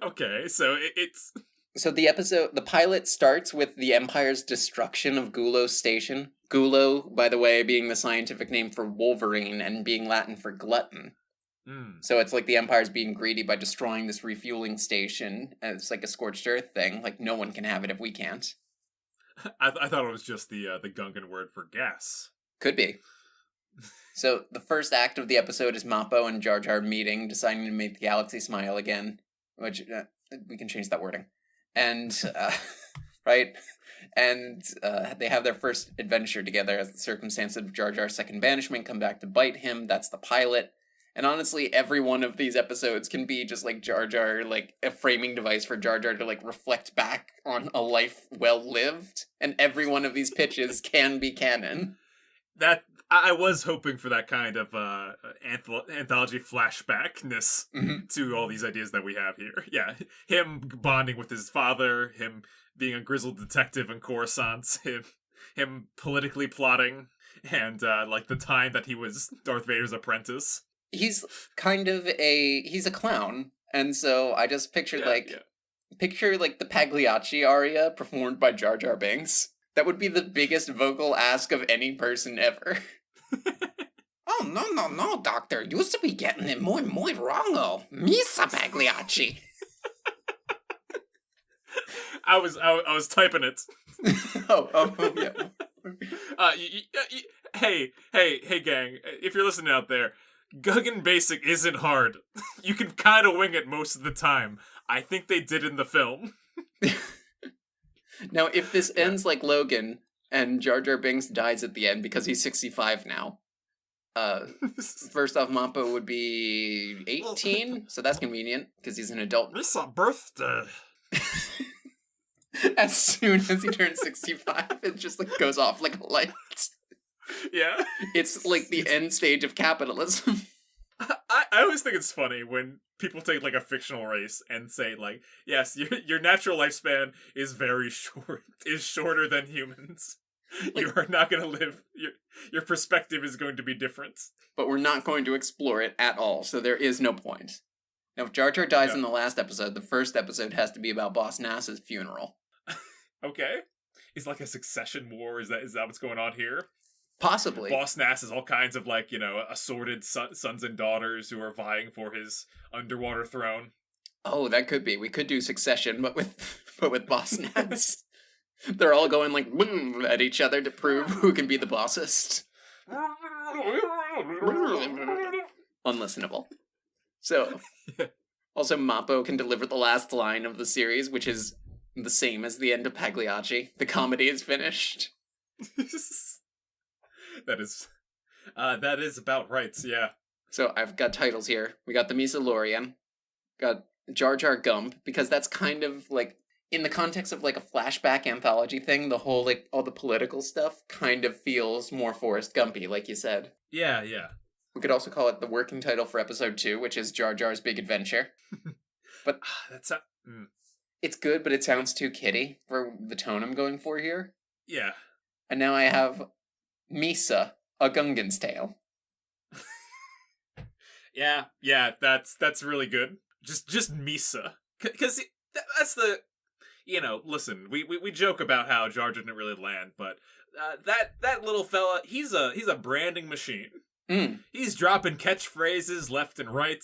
okay, so it's... So the pilot starts with the Empire's destruction of Gulo Station. Gulo, by the way, being the scientific name for Wolverine and being Latin for glutton. So it's like the Empire's being greedy by destroying this refueling station. And it's like a scorched earth thing. Like, no one can have it if we can't. I thought it was just the Gungan word for gas. Could be. So the first act of the episode is Mappo and Jar Jar meeting, deciding to make the galaxy smile again. Which, we can change that wording. And, right? And they have their first adventure together as the circumstances of Jar Jar's second banishment come back to bite him. That's the pilot. And honestly, every one of these episodes can be just like Jar Jar, like a framing device for Jar Jar to like reflect back on a life well lived. And every one of these pitches can be canon. That I was hoping for that kind of anthology flashbackness to all these ideas that we have here. Yeah, him bonding with his father, him being a grizzled detective in Coruscant, him politically plotting, and like the time that he was Darth Vader's apprentice. He's kind of he's a clown, and so I just pictured picture the Pagliacci aria performed by Jar Jar Binks. That would be the biggest vocal ask of any person ever. Oh, no, Doctor. You used to be getting it muy wrong-o. Misa Pagliacci. I was typing it. oh, yeah. Hey, gang. If you're listening out there, Gungan Basic isn't hard. You can kind of wing it most of the time. I think they did in the film. Now, if this ends like Logan, and Jar Jar Binks dies at the end because he's 65 now, first off, Mappo would be 18, so that's convenient, because he's an adult. It's a birthday. As soon as he turns 65, it just like goes off like a light. Yeah. It's like the end stage of capitalism. I always think it's funny when people take like a fictional race and say like, yes, your natural lifespan is very short, is shorter than humans. Like, you are not going to live. Your perspective is going to be different. But we're not going to explore it at all, so there is no point. Now, if Jar Jar dies in the last episode, the first episode has to be about Boss Nass's funeral. Okay. It's like a succession war. Is that what's going on here? Possibly. Boss Nass is all kinds of like, assorted sons and daughters who are vying for his underwater throne. Oh, that could be. We could do Succession, but with Boss Nass. They're all going like at each other to prove who can be the bossest. Unlistenable. So, also Mappo can deliver the last line of the series, which is the same as the end of Pagliacci. The comedy is finished. That is about right, yeah. So I've got titles here. We got the Meesa-lorian, got Jar Jar Gump, because that's kind of like, in the context of like a flashback anthology thing, the whole like all the political stuff kind of feels more Forrest Gumpy, like you said. Yeah. We could also call it the working title for episode 2, which is Jar Jar's Big Adventure. But it's good, but it sounds too kiddie for the tone I'm going for here. Yeah. And now I have Meesa, A Gungan's Tale. Yeah, that's really good. Just Meesa, because that's the listen, we joke about how Jar Jar didn't really land, but that little fella, he's a branding machine. Mm. He's dropping catchphrases left and right.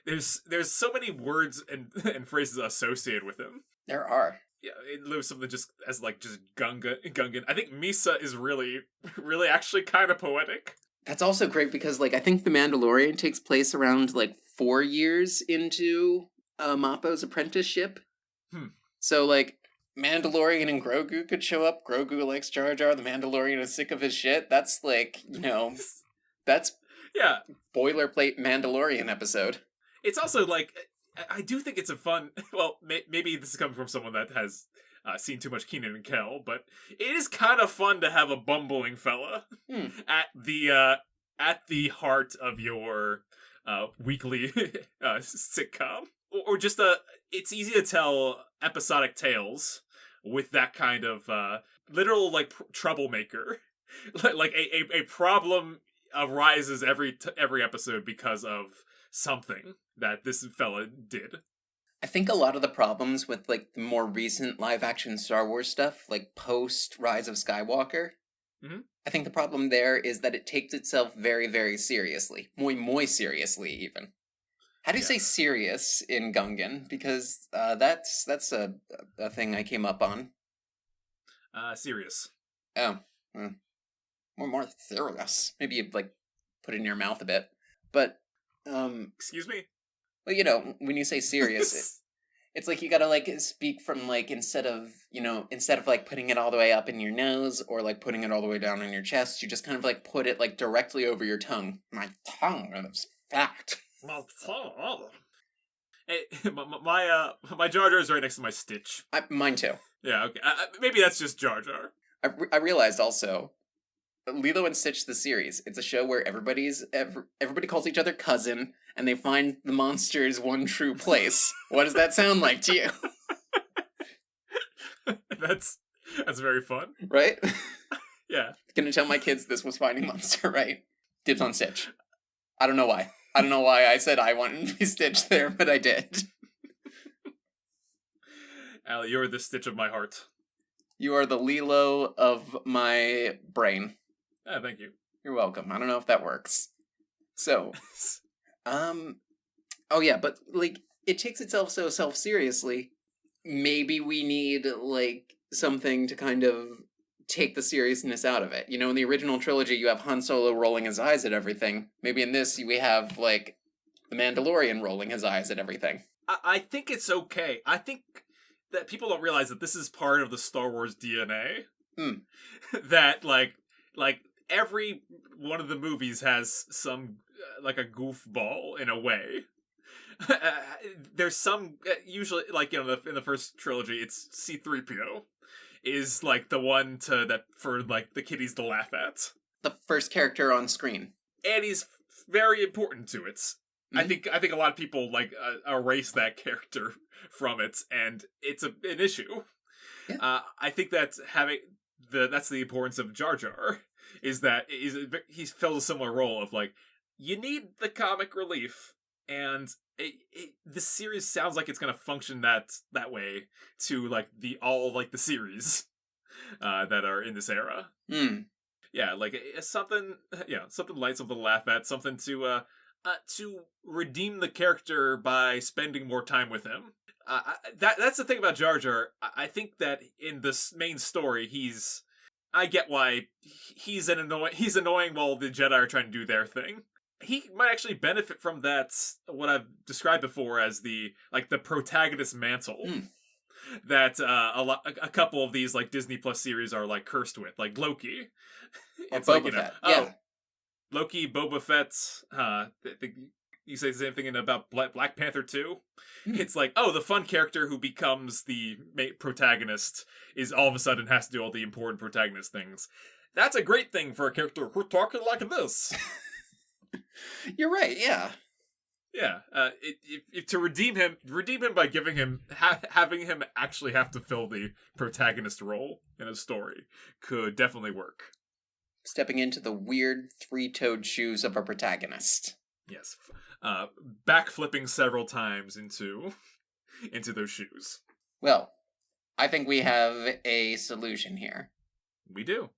There's so many words and phrases associated with him. There are. Yeah, in lieu of something just as like just Gungan. I think Meesa is really actually kind of poetic. That's also great because, like, I think The Mandalorian takes place around, like, 4 years into Mappo's apprenticeship. So, like, Mandalorian and Grogu could show up. Grogu likes Jar Jar. The Mandalorian is sick of his shit. That's, like, that's yeah, boilerplate Mandalorian episode. It's also, like, I do think it's a fun... Well, maybe this is coming from someone that has seen too much Kenan and Kel, but it is kind of fun to have a bumbling fella at the heart of your weekly sitcom. Or just it's easy to tell episodic tales with that kind of literal, like, troublemaker. Like, a problem arises every episode because of something that this fella did. I think a lot of the problems with, like, the more recent live-action Star Wars stuff, like post Rise of Skywalker, I think the problem there is that it takes itself very, very seriously. Muy seriously, even. How do you say serious in Gungan? Because that's a thing I came up on. Serious. Oh. More serious. Maybe you, like, put it in your mouth a bit. But, Excuse me? Well, when you say serious, it's like you gotta, like, speak from, like, instead of, like, putting it all the way up in your nose or, like, putting it all the way down in your chest, you just kind of, like, put it, like, directly over your tongue. My tongue is fat. Hey, my Jar Jar is right next to my Stitch. Mine too. Yeah, okay. Maybe that's just Jar Jar. I realized also, Lilo and Stitch the series. It's a show where everybody calls each other cousin, and they find the monster's one true place. What does that sound like to you? That's very fun, right? Yeah. Gonna tell my kids this was Finding Monster, right? Dibs on Stitch. I don't know why. I don't know why I said I wanted to be Stitch there, but I did. Allie, you're the Stitch of my heart. You are the Lilo of my brain. Thank you. You're welcome. I don't know if that works. So, oh yeah, but, like, it takes itself so self-seriously. Maybe we need, like, something to kind of take the seriousness out of it. In the original trilogy, you have Han Solo rolling his eyes at everything. Maybe in this, we have, like, the Mandalorian rolling his eyes at everything. I think it's okay. I think that people don't realize that this is part of the Star Wars DNA. That, like every one of the movies has some, like, a goofball in a way. There's some, usually, like, in the first trilogy, it's C-3PO is, like, the one for, like, the kiddies to laugh at. The first character on screen. And he's very important to it. I think a lot of people, like, erase that character from it, and it's an issue. Yeah. I think that's that's the importance of Jar Jar, is that he fills a similar role of, like, you need the comic relief, and this series sounds like it's going to function that way to, like, the series that are in this era. Yeah, like, something light, something to laugh at, something to redeem the character by spending more time with him. That's the thing about Jar Jar. I think that in this main story, I get why he's annoying while the Jedi are trying to do their thing. He might actually benefit from that, what I've described before as the protagonist mantle. That a couple of these, like, Disney Plus series are, like, cursed with, like Loki. It's Boba Fett. Yeah. Loki, Boba Fett, you say the same thing about Black Panther 2. It's like, the fun character who becomes the protagonist is all of a sudden has to do all the important protagonist things. That's a great thing for a character who's talking like this. You're right, yeah. Yeah, to redeem him by giving him, having him actually have to fill the protagonist role in a story could definitely work. Stepping into the weird three-toed shoes of a protagonist. Yes. Backflipping several times into those shoes. Well, I think we have a solution here, We do.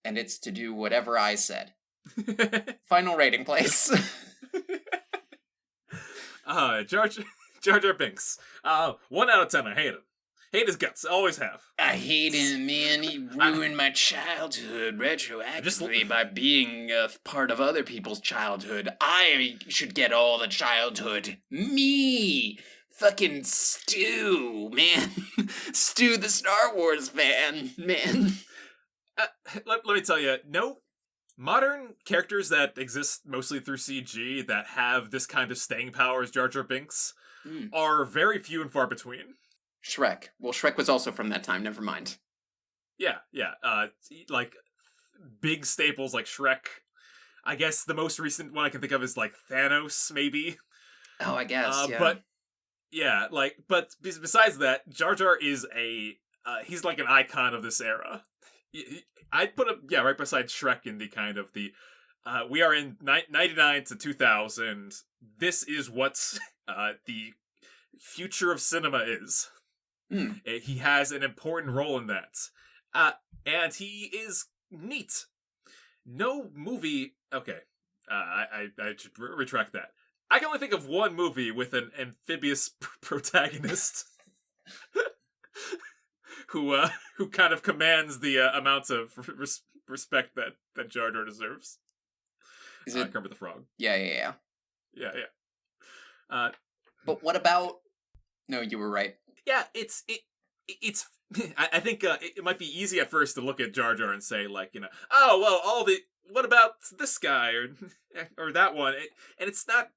and it's to do whatever I said. Final rating, please. Jar Jar Binks. 1 out of 10. I hate him. Hate his guts. Always have. I hate him, man. He ruined my childhood retroactively by being a part of other people's childhood. I should get all the childhood. Me! Fucking Stu, man. Stu the Star Wars fan, man. Let me tell you, no modern characters that exist mostly through CG that have this kind of staying power as Jar Jar Binks are very few and far between. Shrek. Well, Shrek was also from that time, never mind. Yeah. Like, big staples like Shrek. I guess the most recent one I can think of is, like, Thanos, maybe. Oh, I guess, yeah. But, yeah, like, but besides that, Jar Jar is he's like an icon of this era. I'd put him, right beside Shrek in the kind of the, we are in 99 to 2000. This is what's the future of cinema is. He has an important role in that. And he is neat. No movie... Okay, I should retract that. I can only think of one movie with an amphibious protagonist who kind of commands the amounts of respect that Jar Jar deserves. Is it Kermit the Frog? Yeah. But what about... No, you were right. Yeah, it's I think it might be easy at first to look at Jar Jar and say, like, oh, well, what about this guy or that one? And it's not...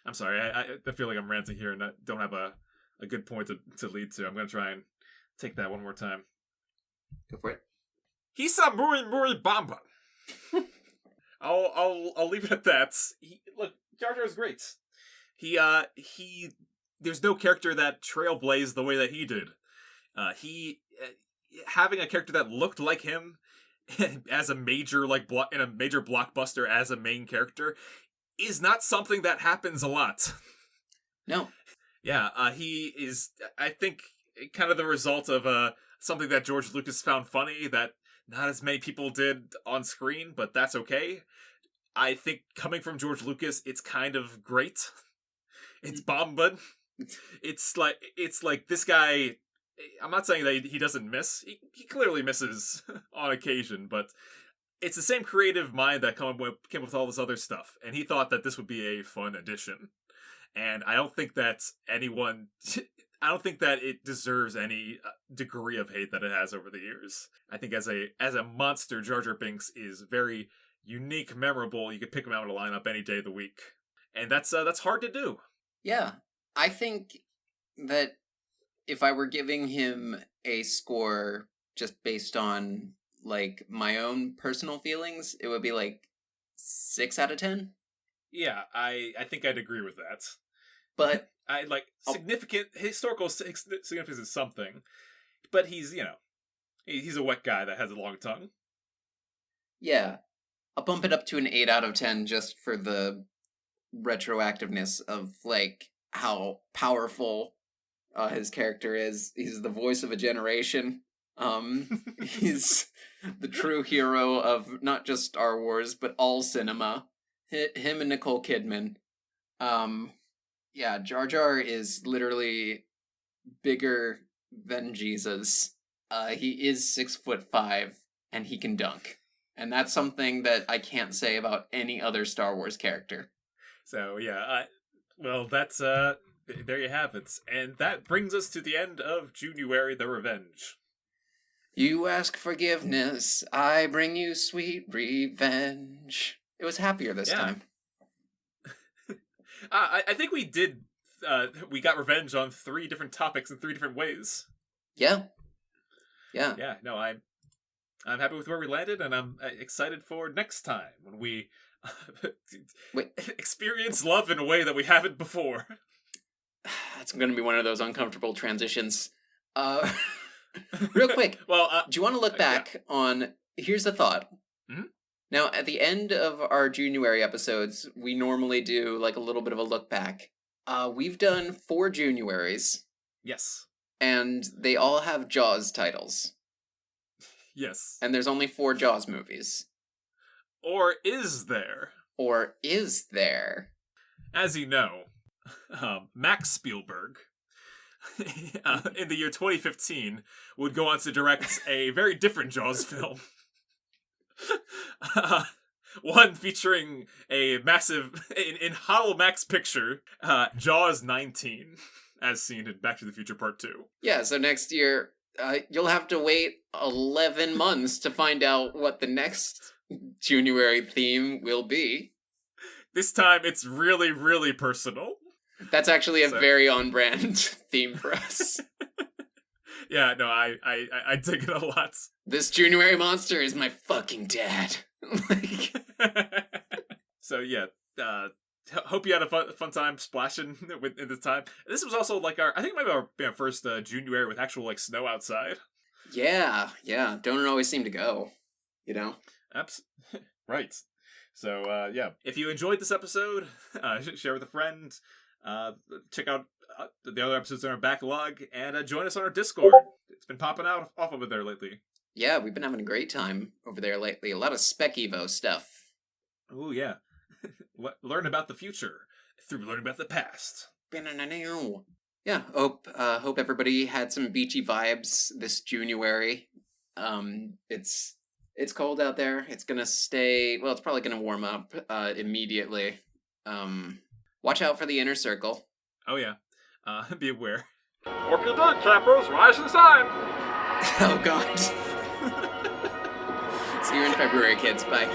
I'm sorry, I feel like I'm ranting here and I don't have a good point to lead to. I'm going to try and take that one more time. Go for it. He's a muy bombad. I'll leave it at that. Look, Jar Jar's great. There's no character that trailblazed the way that he did. Having a character that looked like him as a major in a major blockbuster as a main character is not something that happens a lot. No. Yeah, he is, I think, kind of the result of something that George Lucas found funny that not as many people did on screen, but that's okay. I think coming from George Lucas, it's kind of great. It's bombad. It's like this guy. I'm not saying that he doesn't miss. He clearly misses on occasion, but it's the same creative mind that came up with all this other stuff, and he thought that this would be a fun addition. And I don't think that it deserves any degree of hate that it has over the years. I think as a monster, Jar Jar Binks is very unique, memorable. You could pick him out in a lineup any day of the week, and that's hard to do. Yeah. I think that if I were giving him a score just based on, like, my own personal feelings, it would be, like, 6 out of 10. Yeah, I think I'd agree with that. But... I like significant historical significance is something, but he's a wet guy that has a long tongue. Yeah. I'll bump it up to an 8 out of 10 just for the retroactiveness of, like, how powerful his character is. He's the voice of a generation. He's the true hero of not just Star Wars, but all cinema. Him and Nicole Kidman. Yeah, Jar Jar is literally bigger than Jesus. He is 6'5", and he can dunk. And that's something that I can't say about any other Star Wars character. So, yeah, well, that's, there you have it. And that brings us to the end of June-uary the Revenge. You ask forgiveness, I bring you sweet revenge. It was happier this time. I think we did, we got revenge on 3 different topics in 3 different ways. Yeah. Yeah, no, I'm happy with where we landed, and I'm excited for next time when we experience love in a way that we haven't before. That's going to be one of those uncomfortable transitions. Real quick, well, do you want to look back on... Here's the thought. Mm-hmm. Now, at the end of our June-uary episodes, we normally do like a little bit of a look back. We've done 4 June-uaries, Yes. and they all have Jaws titles. Yes. And there's only 4 Jaws movies. Or is there? Or is there? As you know, Max Spielberg, in the year 2015, would go on to direct a very different Jaws film. One featuring a massive, in Hollow Max picture, Jaws 19, as seen in Back to the Future Part 2. Yeah, so next year, you'll have to wait 11 months to find out what the next June-uary theme will be. This time, it's really, really personal. That's actually a very on-brand theme for us. Yeah, no, I dig it a lot. This June-uary monster is my fucking dad. Like... So yeah, hope you had a fun time splashing in this time. This was also like I think it might be our first June-uary with actual like snow outside. Yeah. Don't always seem to go, you know? Right. So yeah, if you enjoyed this episode, share with a friend. Check out the other episodes in our backlog, and join us on our Discord. It's been popping out off over there lately. Yeah, we've been having a great time over there lately. A lot of Spec Evo stuff. Oh yeah. Learn about the future through learning about the past. Yeah, hope everybody had some beachy vibes this June-uary. It's cold out there. It's gonna stay. Well, it's probably gonna warm up immediately. Watch out for the inner circle. Oh yeah. Be aware. Hope you're done, cappers. Rise and shine. Oh God. See you in February, kids. Bye.